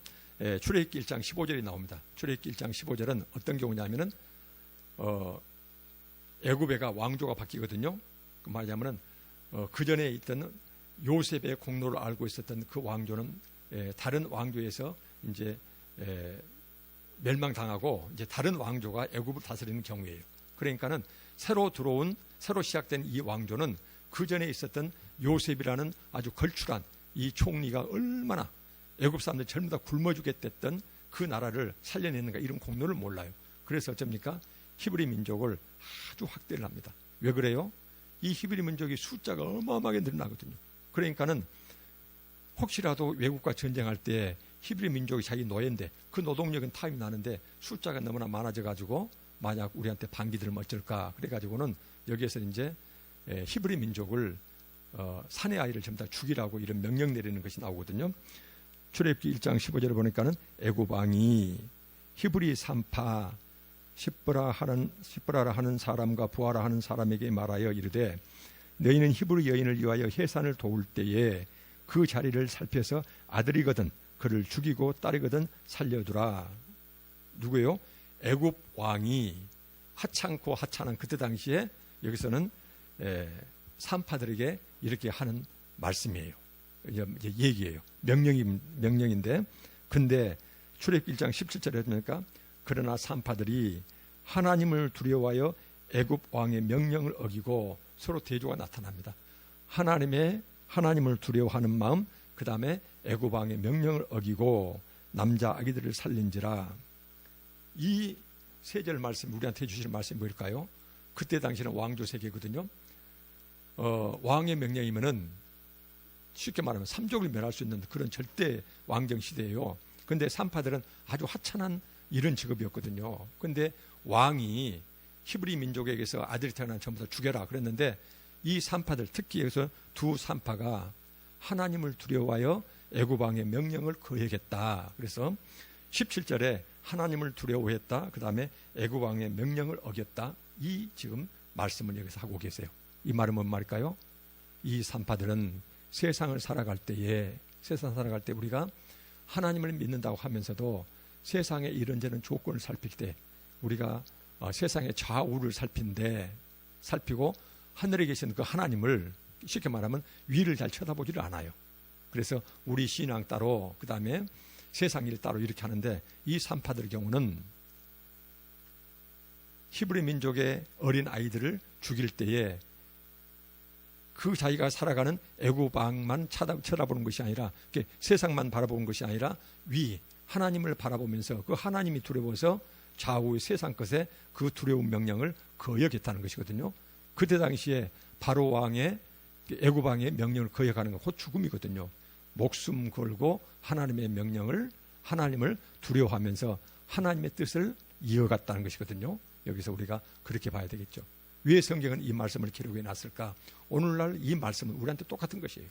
출애굽기 1장 15절이 나옵니다. 출애굽기 1장 15절은 어떤 경우냐면은 애굽에가 왕조가 바뀌거든요. 그 말하자면은 그 전에 있던 요셉의 공로를 알고 있었던 그 왕조는 다른 왕조에서 이제 멸망당하고 이제 다른 왕조가 애굽을 다스리는 경우예요. 그러니까는 새로 시작된 이 왕조는 그 전에 있었던 요셉이라는 아주 걸출한 이 총리가 얼마나 애굽 사람들 전부 다 굶어 죽겠댔던 그 나라를 살려내는가 이런 공로를 몰라요. 그래서 어쩝니까? 히브리 민족을 아주 확대를 합니다. 왜 그래요? 이 히브리 민족이 숫자가 어마어마하게 늘어나거든요. 그러니까는 혹시라도 외국과 전쟁할 때 히브리 민족이 자기 노예인데 그 노동력은 타임이 나는데 숫자가 너무나 많아져 가지고 만약 우리한테 반기 들면 어쩔까 그래 가지고는 여기에서 이제 히브리 민족을 사내 아이를 전부 다 죽이라고 이런 명령 내리는 것이 나오거든요. 출애굽기 1장 15절에 보니까는 애굽 왕이 히브리 산파 십브라라 하는 사람과 부하라 하는 사람에게 말하여 이르되 너희는 히브리 여인을 위하여 해산을 도울 때에 그 자리를 살펴서 아들이거든 그를 죽이고 딸이거든 살려두라. 누구예요? 애굽 왕이 하찮고 하찮은 그때 당시에 여기서는 산파들에게 이렇게 하는 말씀이에요. 이제 얘기예요. 명령인데 근데 출애굽기 1장 17절에 보니까 그러나 산파들이 하나님을 두려워하여 애굽 왕의 명령을 어기고 서로 대조가 나타납니다. 하나님을 두려워하는 마음, 그 다음에 애굽 왕의 명령을 어기고 남자 아기들을 살린지라. 이 세 절 말씀 우리한테 해주시는 말씀이 뭘까요? 그때 당시는 왕조 세계거든요. 왕의 명령이면은 쉽게 말하면 삼족을 멸할 수 있는 그런 절대 왕정 시대예요. 그런데 산파들은 아주 하찮은 이런 직업이었거든요. 그런데 왕이 히브리 민족에게서 아들이 태어나면 전부 다 죽여라 그랬는데 이 산파들 특히 여기서 두 산파가 하나님을 두려워하여 애굽 왕의 명령을 거역했다. 그래서 17절에 하나님을 두려워했다. 그 다음에 애굽 왕의 명령을 어겼다. 이 지금 말씀을 여기서 하고 계세요. 이 말은 뭔 말일까요? 이 산파들은 세상을 살아갈 때 우리가 하나님을 믿는다고 하면서도 세상의 이런저런 조건을 살필 때 우리가 세상의 좌우를 살피고 하늘에 계신 그 하나님을 쉽게 말하면 위를 잘 쳐다보지를 않아요. 그래서 우리 신앙 따로 그 다음에 세상 일 따로 이렇게 하는데 이 산파들의 경우는 히브리 민족의 어린 아이들을 죽일 때에 그 자기가 살아가는 애굽 왕만 쳐다보는 것이 아니라 세상만 바라보는 것이 아니라 위 하나님을 바라보면서 그 하나님이 두려워서 좌우의 세상 것에 그 두려운 명령을 거역했다는 것이거든요. 그때 당시에 바로 왕의 애굽 왕의 명령을 거역하는 건 곧 죽음이거든요. 목숨 걸고 하나님을 두려워하면서 하나님의 뜻을 이어갔다는 것이거든요. 여기서 우리가 그렇게 봐야 되겠죠. 왜 성경은 이 말씀을 기록해 놨을까? 오늘날 이 말씀은 우리한테 똑같은 것이에요.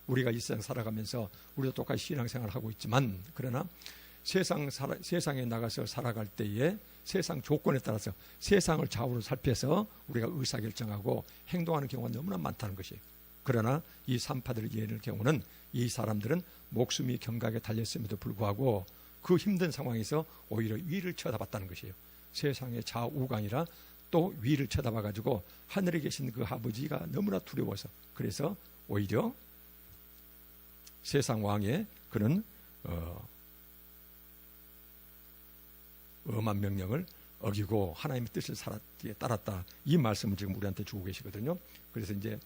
우리가 이 세상 살아가면서 우리도 똑같이 신앙생활을 하고 있지만 그러나 세상에 나가서 살아갈 때에 세상 조건에 따라서 세상을 좌우로 살펴서 우리가 의사결정하고 행동하는 경우가 너무나 많다는 것이에요. 그러나 이 산파들의 예를 경우는 이 사람들은 목숨이 경각에 달렸음에도 불구하고 그 힘든 상황에서 오히려 위를 쳐다봤다는 것이에요. 세상의 좌우가 아니라 또 위를 쳐다봐 가지고 하늘에 계신 그 아버지가 너무나 두려워서 그래서 오히려 세상 왕의 그런 엄한 명령을 어기고 하나님의 뜻을 따랐다. 이 말씀을 지금 우리한테 주고 계시거든요. 그래서 이제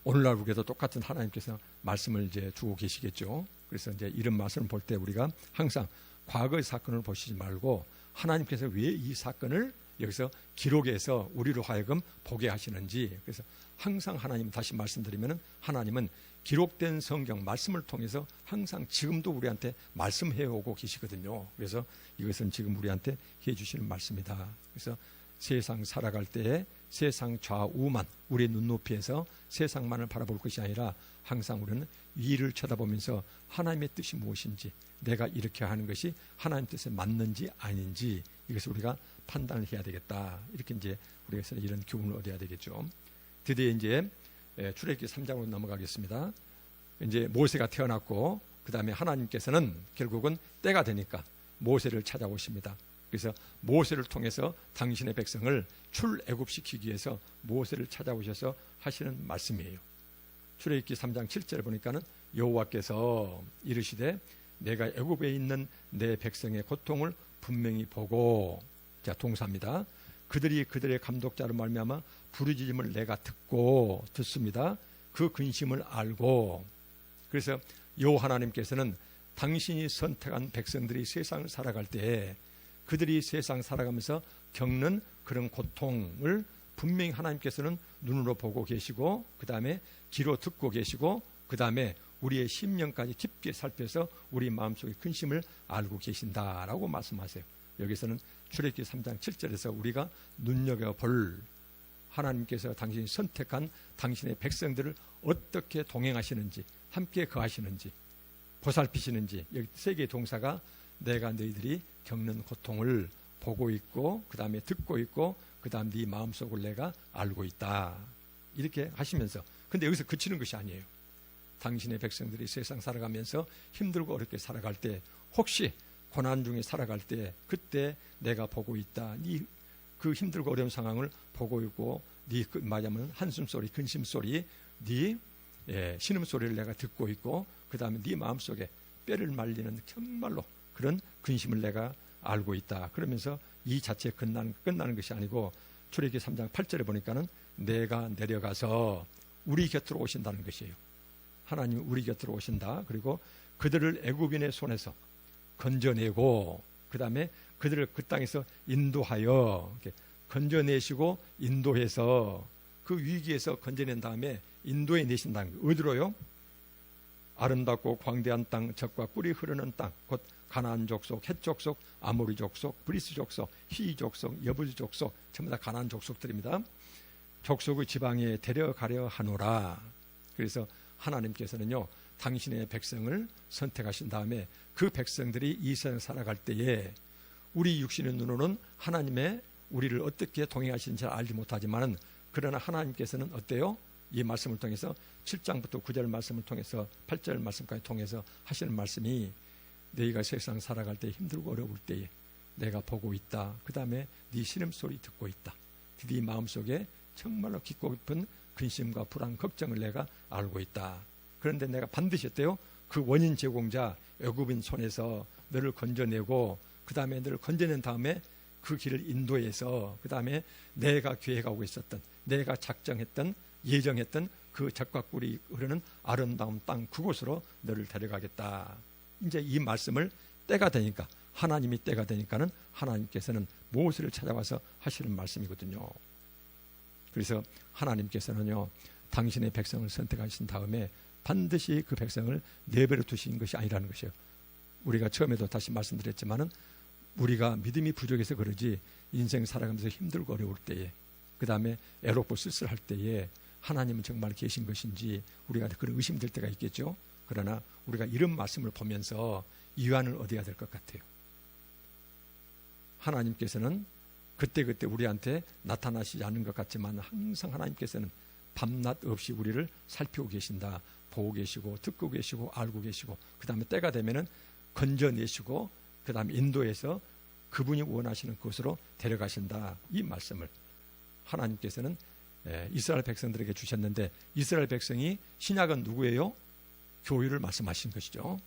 오늘날 우리도 똑같은 하나님께서 말씀을 이제 주고 계시겠죠. 그래서 이제 이런 말씀을 볼 때 우리가 항상 과거의 사건을 보시지 말고 하나님께서 왜 이 사건을 여기서 기록해서 우리로 하여금 보게 하시는지. 그래서 항상 하나님 다시 말씀드리면은 하나님은 기록된 성경 말씀을 통해서 항상 지금도 우리한테 말씀해 오고 계시거든요. 그래서 이것은 지금 우리한테 해 주시는 말씀이다. 그래서 세상 살아갈 때에 세상 좌우만 우리의 눈높이에서 세상만을 바라볼 것이 아니라 항상 우리는 위를 쳐다보면서 하나님의 뜻이 무엇인지 내가 이렇게 하는 것이 하나님 뜻에 맞는지 아닌지 이것을 우리가 판단을 해야 되겠다. 이렇게 이제 우리가 이런 교훈을 얻어야 되겠죠. 드디어 이제 출애굽기 3장으로 넘어가겠습니다. 이제 모세가 태어났고 그 다음에 하나님께서는 결국은 때가 되니까 모세를 찾아오십니다. 그래서 모세를 통해서 당신의 백성을 출애굽시키기 위해서 모세를 찾아오셔서 하시는 말씀이에요. 출애굽기 3장 7절 보니까는 여호와께서 이르시되 내가 애굽에 있는 내 백성의 고통을 분명히 보고, 자 동사입니다. 그들이 그들의 감독자로 말미암아 부르짖음을 내가 듣습니다. 그 근심을 알고. 그래서 여호와 하나님께서는 당신이 선택한 백성들이 세상을 살아갈 때 그들이 세상 살아가면서 겪는 그런 고통을 분명히 하나님께서는 눈으로 보고 계시고 그 다음에 귀로 듣고 계시고 그 다음에 우리의 심령까지 깊게 살펴서 우리 마음속의 근심을 알고 계신다라고 말씀하세요. 여기서는 출애굽기 3장 7절에서 우리가 눈여겨볼 하나님께서 당신이 선택한 당신의 백성들을 어떻게 동행하시는지, 함께 거하시는지, 보살피시는지, 여기 세 개의 동사가 내가 너희들이 겪는 고통을 보고 있고 그 다음에 듣고 있고 그 다음 네 마음속을 내가 알고 있다, 이렇게 하시면서, 근데 여기서 그치는 것이 아니에요. 당신의 백성들이 세상 살아가면서 힘들고 어렵게 살아갈 때, 혹시 고난 중에 살아갈 때, 그때 내가 보고 있다, 네 그 힘들고 어려운 상황을 보고 있고, 네 말하자면 한숨소리, 근심소리, 네 신음소리를 내가 듣고 있고, 그 다음에 네 마음속에 뼈를 말리는 정말로 그런 근심을 내가 알고 있다. 그러면서 이 자체에 끝나는 것이 아니고 출애굽기 3장 8절에 보니까는 내가 내려가서 우리 곁으로 오신다는 것이에요. 하나님이 우리 곁으로 오신다. 그리고 그들을 애굽인의 손에서 건져내고 그 다음에 그들을 그 땅에서 인도하여 건져내시고 인도해서 그 위기에서 건져낸 다음에 인도해 내신다는 거예요. 어디로요? 아름답고 광대한 땅, 젖과 꿀이 흐르는 땅, 곧 가나안 족속, 헷 족속, 아모리 족속, 브리스 족속, 히 족속, 여부스 족속, 전부 다 가나안 족속들입니다. 족속의 지방에 데려가려 하노라. 그래서 하나님께서는요, 당신의 백성을 선택하신 다음에 그 백성들이 이 세상 살아갈 때에 우리 육신의 눈으로는 하나님의 우리를 어떻게 동행하시는지 알지 못하지만, 그러나 하나님께서는 어때요? 이 말씀을 통해서 7장부터 9절 말씀을 통해서 8절 말씀까지 통해서 하시는 말씀이, 너희가 세상 살아갈 때 힘들고 어려울 때에 내가 보고 있다. 그 다음에 네 신음소리 듣고 있다. 네 마음속에 정말로 깊고 깊은 근심과 불안, 걱정을 내가 알고 있다. 그런데 내가 반드시 어때요? 그 원인 제공자 애굽인 손에서 너를 건져내고 그 다음에 너를 건져낸 다음에 그 길을 인도해서 그 다음에 내가 계획하고 있었던, 내가 작정했던, 예정했던 그 젖과 꿀이 흐르는 아름다운 땅, 그곳으로 너를 데려가겠다. 이제 이 말씀을 때가 되니까, 하나님이 때가 되니까는 하나님께서는 모세를 찾아와서 하시는 말씀이거든요. 그래서 하나님께서는요, 당신의 백성을 선택하신 다음에 반드시 그 백성을 내버려 두신 것이 아니라는 것이에요. 우리가 처음에도 다시 말씀드렸지만은 우리가 믿음이 부족해서 그러지, 인생 살아가면서 힘들고 어려울 때에, 그 다음에 애롭고 쓸쓸할 때에 하나님은 정말 계신 것인지 우리가 그런 의심될 때가 있겠죠. 그러나 우리가 이런 말씀을 보면서 이완을 얻어야 될 것 같아요. 하나님께서는 그때그때 우리한테 나타나시지 않는 것 같지만 항상 하나님께서는 밤낮 없이 우리를 살피고 계신다. 보고 계시고 듣고 계시고 알고 계시고, 그 다음에 때가 되면은 건져내시고 그 다음에 인도해서 그분이 원하시는 곳으로 데려가신다. 이 말씀을 하나님께서는 이스라엘 백성들에게 주셨는데, 이스라엘 백성이, 신약은 누구예요? 교회를 말씀하신 것이죠.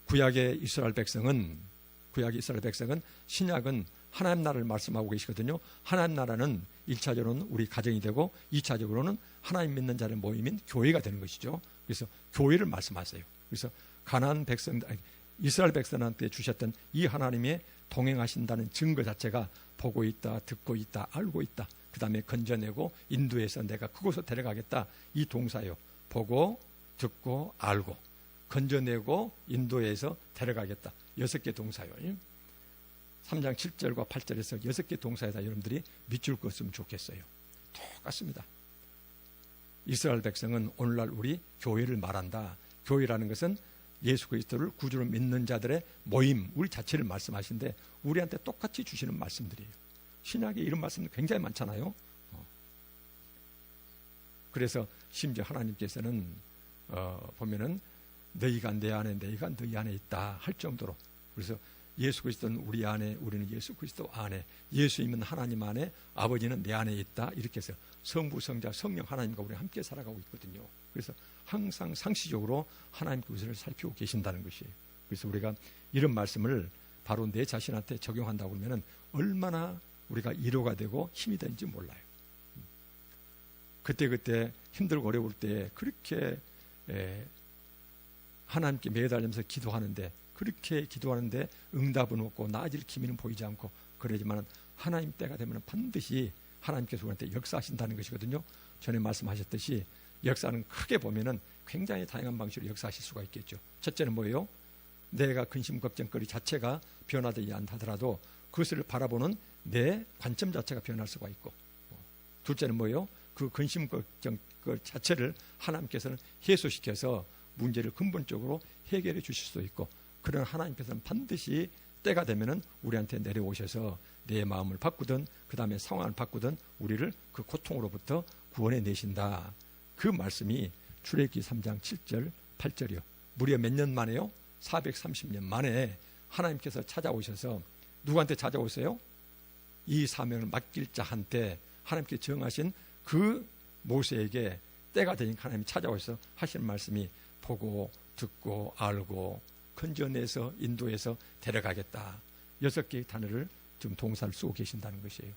구약의 이스라엘 백성은 신약은 하나님 나라를 말씀하고 계시거든요. 하나님 나라는 1차적으로는 우리 가정이 되고 2차적으로는 하나님 믿는 자의 모임인 교회가 되는 것이죠. 그래서 교회를 말씀하세요. 그래서 이스라엘 백성한테 주셨던 이 하나님의 동행하신다는 증거 자체가 보고 있다, 듣고 있다, 알고 있다. 그 다음에 건져내고 인도해서 내가 그곳으로 데려가겠다. 이 동사요. 보고, 듣고, 알고, 건져내고 인도해서 데려가겠다. 6개 동사요. 3장 7절과 8절에서 6개 동사에다 여러분들이 밑줄 그었으면 좋겠어요. 똑같습니다. 이스라엘 백성은 오늘날 우리 교회를 말한다. 교회라는 것은 예수 그리스도를 구주로 믿는 자들의 모임, 우리 자체를 말씀하시는데 우리한테 똑같이 주시는 말씀들이에요. 신약에 이런 말씀들 굉장히 많잖아요. 그래서 심지어 하나님께서는 보면은 너희가 내 안에, 너희가 너희 안에 있다 할 정도로, 그래서 예수 그리스도는 우리 안에, 우리는 예수 그리스도 안에, 예수님은 하나님 안에, 아버지는 내 안에 있다, 이렇게 해서 성부, 성자, 성령 하나님과 우리 함께 살아가고 있거든요. 그래서 항상 상시적으로 하나님 그것을 살피고 계신다는 것이에요. 그래서 우리가 이런 말씀을 바로 내 자신한테 적용한다고 그러면 얼마나 우리가 위로가 되고 힘이 되는지 몰라요. 그때 힘들고 어려울 때 그렇게 하나님께 매달리면서 기도하는데, 그렇게 기도하는데 응답은 없고 나아질 기미는 보이지 않고 그러지만 하나님 때가 되면 반드시 하나님께서 우리한테 역사하신다는 것이거든요. 전에 말씀하셨듯이 역사는 크게 보면은 굉장히 다양한 방식으로 역사하실 수가 있겠죠. 첫째는 뭐예요? 내가 근심 걱정거리 자체가 변화되지 않다더라도 그것을 바라보는 내 관점 자체가 변할 수가 있고, 둘째는 뭐예요? 그 근심 걱정 그 자체를 하나님께서는 해소시켜서 문제를 근본적으로 해결해 주실 수도 있고, 그런 하나님께서는 반드시 때가 되면은 우리한테 내려오셔서 내 마음을 바꾸든 그 다음에 상황을 바꾸든 우리를 그 고통으로부터 구원해 내신다. 그 말씀이 출애굽기 3장 7절 8절이요. 무려 몇 년 만에요? 430년 만에 하나님께서 찾아오셔서 누구한테 찾아오세요? 이 사명을 맡길 자한테 하나님께 정하신 그 모세에게 때가 되니까 하나님이 찾아오셔서 하시는 말씀이 보고 듣고 알고 건져내서 인도해서 데려가겠다. 6개의 단어를 지금 동사를 쓰고 계신다는 것이에요.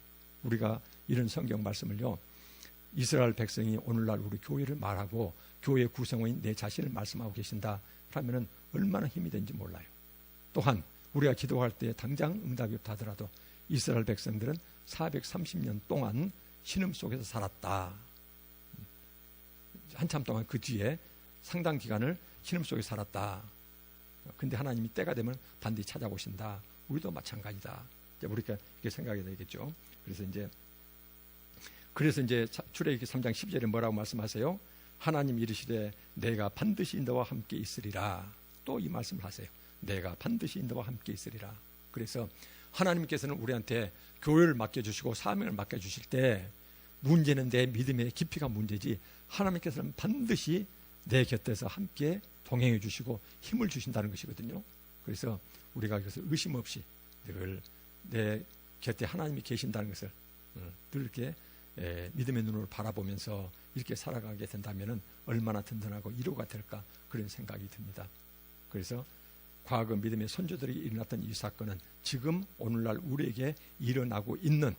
우리가 이런 성경 말씀을요, 이스라엘 백성이 오늘날 우리 교회를 말하고 교회 구성원인 내 자신을 말씀하고 계신다 그러면은 얼마나 힘이 되는지 몰라요. 또한 우리가 기도할 때 당장 응답이 없다 하더라도 이스라엘 백성들은 430년 동안 신음 속에서 살았다. 한참 동안 그 뒤에 상당 기간을 신음 속에 살았다. 근데 하나님이 때가 되면 반드시 찾아오신다. 우리도 마찬가지다. 우리가 이렇게 생각이 되겠죠. 그래서 이제 출애굽기 3장 12절에 뭐라고 말씀하세요? 하나님 이르시되 내가 반드시 너와 함께 있으리라. 또 이 말씀을 하세요. 내가 반드시 너와 함께 있으리라. 그래서 하나님께서는 우리한테 교회를 맡겨주시고 사명을 맡겨주실 때 문제는 내 믿음의 깊이가 문제지, 하나님께서는 반드시 내 곁에서 함께 동행해 주시고 힘을 주신다는 것이거든요. 그래서 우리가 그것을 의심 없이 늘 내 곁에 하나님이 계신다는 것을 늘 이렇게 믿음의 눈으로 바라보면서 이렇게 살아가게 된다면 얼마나 든든하고 위로가 될까, 그런 생각이 듭니다. 그래서 과거 믿음의 선조들이 일어났던 이 사건은 지금 오늘날 우리에게 일어나고 있는,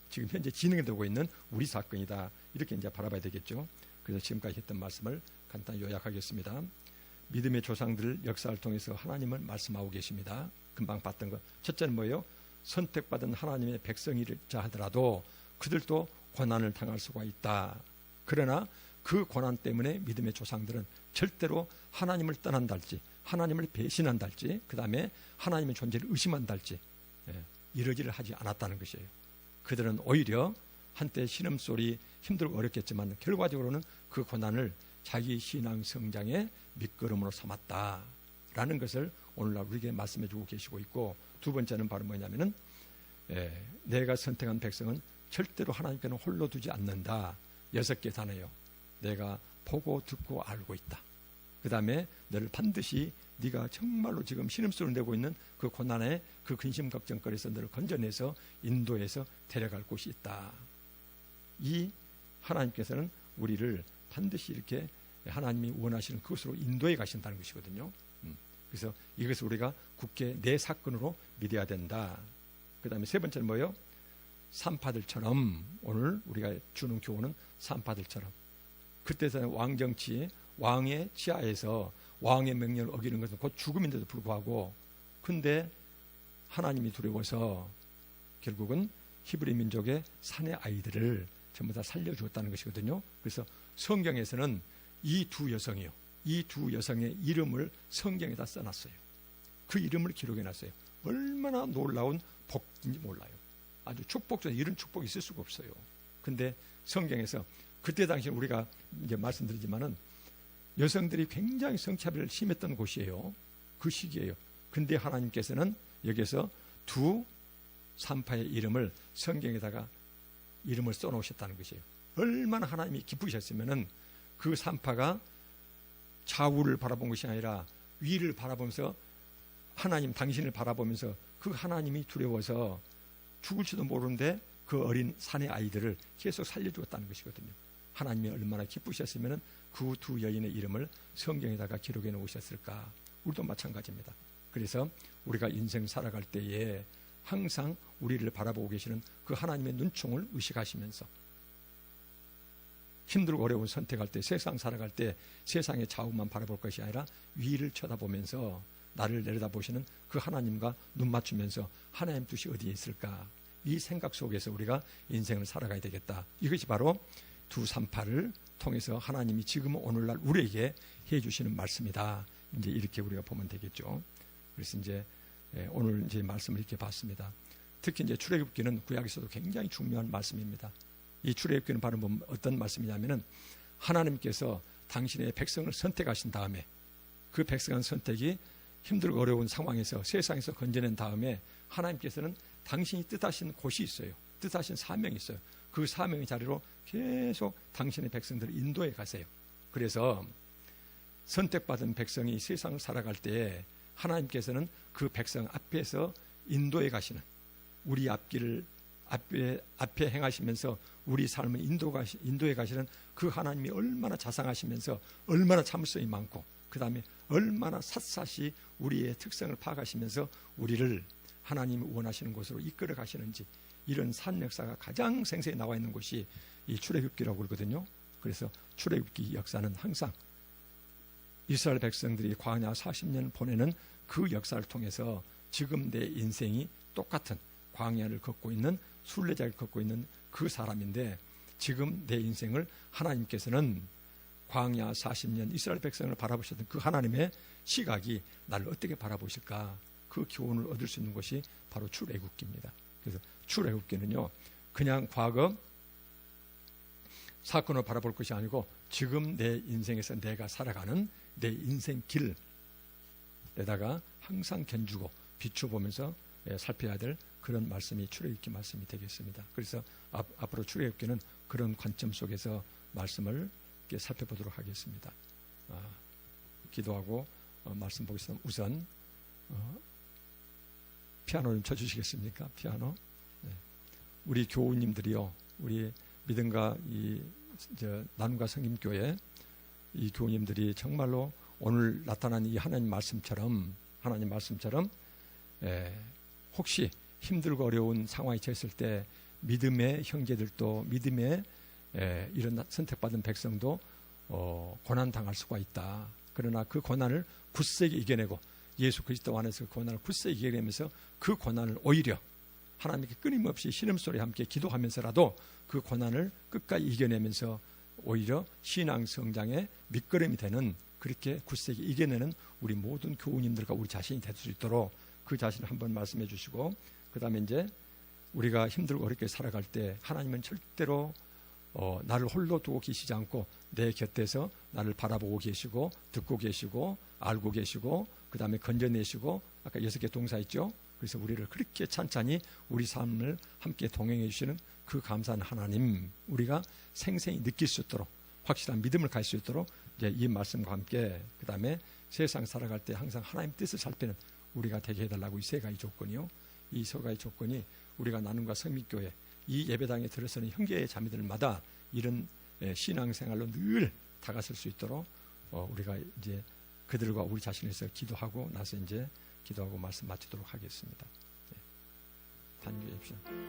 지금 현재 진행되고 있는 우리 사건이다. 이렇게 이제 바라봐야 되겠죠. 그래서 지금까지 했던 말씀을 간단히 요약하겠습니다. 믿음의 조상들 역사를 통해서 하나님은 말씀하고 계십니다. 금방 봤던 것. 첫째는 뭐예요? 선택받은 하나님의 백성이자 하더라도 그들도 고난을 당할 수가 있다. 그러나 그 고난 때문에 믿음의 조상들은 절대로 하나님을 떠난다 할지, 하나님을 배신한다 할지, 그 다음에 하나님의 존재를 의심한다 할지 이러지를 하지 않았다는 것이에요. 그들은 오히려 한때 신음소리 힘들고 어렵겠지만 결과적으로는 그 고난을 자기 신앙 성장의 밑거름으로 삼았다라는 것을 오늘날 우리에게 말씀해 주고 계시고 있고, 두 번째는 바로 뭐냐면은 내가 선택한 백성은 절대로 하나님께는 홀로 두지 않는다. 6개 단어예요. 내가 보고 듣고 알고 있다. 그 다음에 너를 반드시 네가 정말로 지금 신음소리를 내고 있는 그 고난에 그 근심 걱정거리에서 너를 건져내서 인도해서 데려갈 곳이 있다. 이 하나님께서는 우리를 반드시 이렇게 하나님이 원하시는 그것으로 인도해 가신다는 것이거든요. 그래서 이것을 우리가 굳게 내 사건으로 믿어야 된다. 그 다음에 세 번째는 뭐예요? 산파들처럼, 오늘 우리가 주는 교훈은 산파들처럼, 그때서는 왕정치, 왕의 치하에서 왕의 명령을 어기는 것은 곧 죽음인데도 불구하고, 근데 하나님이 두려워서 결국은 히브리 민족의 사내 아이들을 전부 다 살려주었다는 것이거든요. 그래서 성경에서는 이 두 여성이요, 이 두 여성의 이름을 성경에다 써놨어요. 그 이름을 기록해놨어요. 얼마나 놀라운 복인지 몰라요. 아주 축복적인, 이런 축복이 있을 수가 없어요. 근데 성경에서 그때 당시 우리가 이제 말씀드리지만은 여성들이 굉장히 성차별을 심했던 곳이에요. 그 시기예요. 근데 하나님께서는 여기서 두 산파의 이름을 성경에다가 이름을 써놓으셨다는 것이에요. 얼마나 하나님이 기쁘셨으면은 그 산파가 좌우를 바라본 것이 아니라 위를 바라보면서 하나님 당신을 바라보면서 그 하나님이 두려워서 죽을지도 모르는데 그 어린 산의 아이들을 계속 살려주었다는 것이거든요. 하나님이 얼마나 기쁘셨으면 그 두 여인의 이름을 성경에다가 기록해 놓으셨을까. 우리도 마찬가지입니다. 그래서 우리가 인생 살아갈 때에 항상 우리를 바라보고 계시는 그 하나님의 눈총을 의식하시면서 힘들고 어려운 선택할 때, 세상 살아갈 때 세상의 좌우만 바라볼 것이 아니라 위를 쳐다보면서 나를 내려다보시는 그 하나님과 눈 맞추면서 하나님 뜻이 어디에 있을까, 이 생각 속에서 우리가 인생을 살아가야 되겠다. 이것이 바로 두 산파를 통해서 하나님이 지금 오늘날 우리에게 해주시는 말씀이다. 이제 이렇게 우리가 보면 되겠죠. 그래서 이제 오늘 이제 말씀을 이렇게 봤습니다. 특히 이제 출애굽기는 구약에서도 굉장히 중요한 말씀입니다. 이 출애굽기는 바로 어떤 말씀이냐면은 하나님께서 당신의 백성을 선택하신 다음에 그 백성한 선택이 힘들고 어려운 상황에서 세상에서 건져낸 다음에 하나님께서는 당신이 뜻하신 곳이 있어요. 뜻하신 사명이 있어요. 그 사명의 자리로 계속 당신의 백성들을 인도해 가세요. 그래서 선택받은 백성이 세상을 살아갈 때 하나님께서는 그 백성 앞에서 인도해 가시는 우리 앞길을 앞에 행하시면서 우리 삶을 인도해 가시는 그 하나님이 얼마나 자상하시면서 얼마나 참을성이 많고 그 다음에 얼마나 샅샅이 우리의 특성을 파악하시면서 우리를 하나님이 원하시는 곳으로 이끌어 가시는지 이런 산 역사가 가장 생생히 나와 있는 곳이 이 출애굽기라고 그러거든요. 그래서 출애굽기 역사는 항상 이스라엘 백성들이 광야 40년 보내는 그 역사를 통해서 지금 내 인생이 똑같은 광야를 걷고 있는 순례자를 걷고 있는 그 사람인데 지금 내 인생을 하나님께서는 광야 40년 이스라엘 백성을 바라보셨던 그 하나님의 시각이 나를 어떻게 바라보실까 그 교훈을 얻을 수 있는 것이 바로 출애굽기입니다. 그래서 출애굽기는요 그냥 과거 사건을 바라볼 것이 아니고 지금 내 인생에서 내가 살아가는 내 인생 길에다가 항상 견주고 비춰보면서 살펴야 될 그런 말씀이 출애굽기 말씀이 되겠습니다. 그래서 앞으로 출애굽기는 그런 관점 속에서 말씀을 살펴보도록 하겠습니다. 기도하고 말씀 보겠습니다. 우선 피아노 좀 쳐주시겠습니까? 피아노. 네. 우리 교우님들이요, 우리 믿음과 나눔과 성김교회 이 교우님들이 정말로 오늘 나타난 이 하나님 말씀처럼 혹시 힘들고 어려운 상황이 처했을 때 믿음의 형제들도 믿음의 이런 선택받은 백성도 고난 당할 수가 있다. 그러나 그 고난을 굳세게 이겨내고 예수 그리스도 안에서 그 고난을 굳세게 이겨내면서 그 고난을 오히려 하나님께 끊임없이 신음소리 함께 기도하면서라도 그 고난을 끝까지 이겨내면서 오히려 신앙 성장의 밑거름이 되는 그렇게 굳세게 이겨내는 우리 모든 교우님들과 우리 자신이 될 수 있도록 그 자신을 한번 말씀해 주시고 그 다음에 이제 우리가 힘들고 어렵게 살아갈 때 하나님은 절대로 나를 홀로 두고 계시지 않고 내 곁에서 나를 바라보고 계시고 듣고 계시고 알고 계시고 그 다음에 건져내시고 아까 6개 동사 있죠. 그래서 우리를 그렇게 찬찬히 우리 삶을 함께 동행해 주시는 그 감사한 하나님 우리가 생생히 느낄 수 있도록 확실한 믿음을 가질 수 있도록 이제 이 말씀과 함께 그 다음에 세상 살아갈 때 항상 하나님 뜻을 살피는 우리가 되게 해달라고 이 세 가지 조건이요. 이 세 가지 조건이 우리가 나눔과 성민교회 이 예배당에 들어서는 형제의 자매들마다 이런 신앙생활로 늘 다가설 수 있도록 우리가 이제 그들과 우리 자신에서 기도하고 나서 이제 기도하고 말씀 마치도록 하겠습니다. 네. 단주해 주십시오.